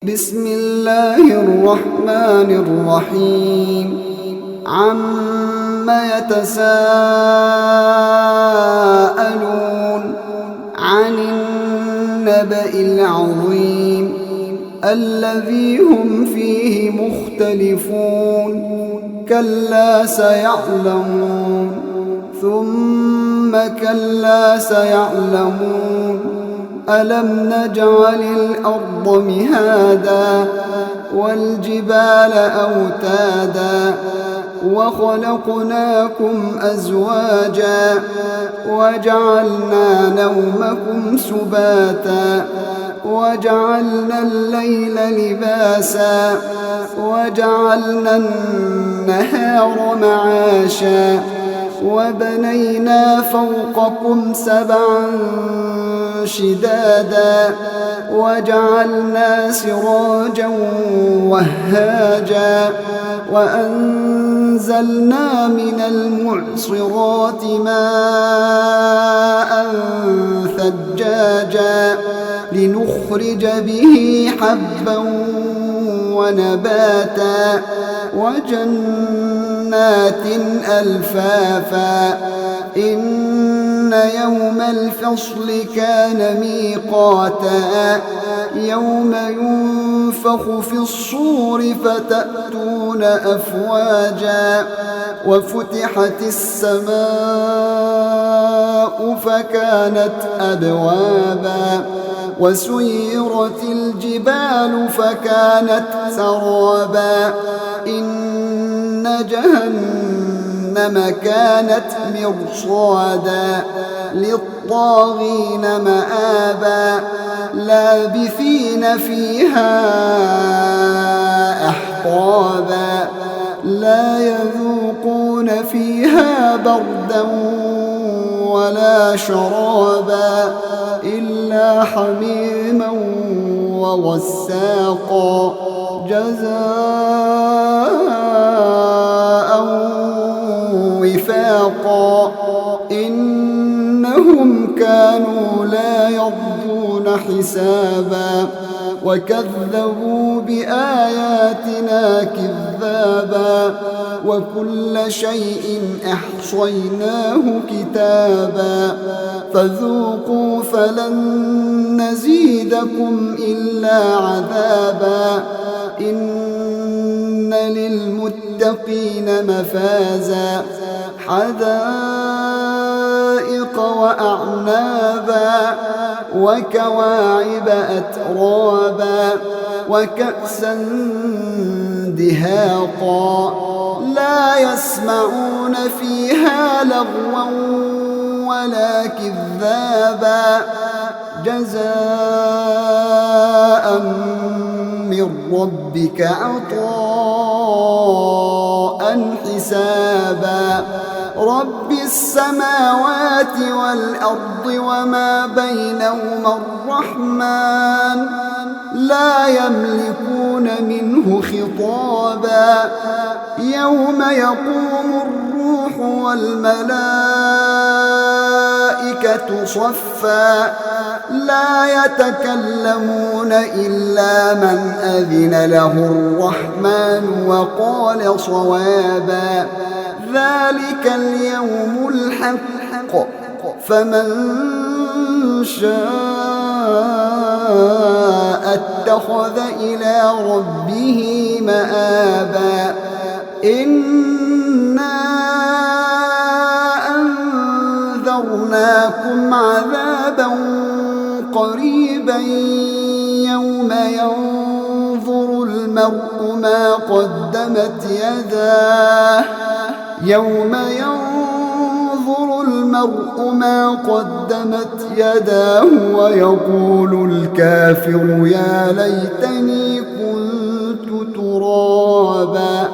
بسم الله الرحمن الرحيم عما يتساءلون عن النبأ العظيم الذي هم فيه مختلفون كلا سيعلمون ثم كلا سيعلمون ألم نجعل الأرض مهادا والجبال أوتادا وخلقناكم أزواجا وجعلنا نومكم سباتا وجعلنا الليل لباسا وجعلنا النهار معاشا وبنينا فوقكم سبعا شدادا وجعلنا سراجا وهاجا وأنزلنا من المعصرات ماء ثجاجا لنخرج به حبا ونباتا وجنات ألفافا إن يوم الفصل كان ميقاتا يوم ينفخ في الصور فتأتون أفواجا وفتحت السماء فكانت أبوابا وسيرت الجبال فكانت سرابا إن جهنم كانت مرصادا للطاغين مآبا لابثين فيها أحقابا لا يذوقون فيها بردا ولا شرابا إلا حميما وغساقا جزاء وفاقا إنهم كانوا لا يرجون حسابا وكذبوا بآياتنا كذابا وكل شيء أحصيناه كتابا فذوقوا فلن نزيدكم إلا عذابا إن للمتقين مفازا حدائق وأعنابا وكواعب أترابا وكأسا دهاقا لا يسمعون فيها لغوا ولا كذابا جزاء من ربك عطاء حسابا رب السماوات والأرض وما بينهما الرحمن لا يملكون منه خطابا يوم يقوم الروح والملائكة صفا لا يتكلمون إلا من أذن له الرحمن وقال صوابا ذلك اليوم الحق فمن شاء اتخذ إلى ربه مآبا إنا أنذرناكم عذابا قريبا يوم ينظر المرء ما قدمت يداه يوم ينظر المرء ما قدمت يداه ويقول الكافر يا ليتني كنت ترابا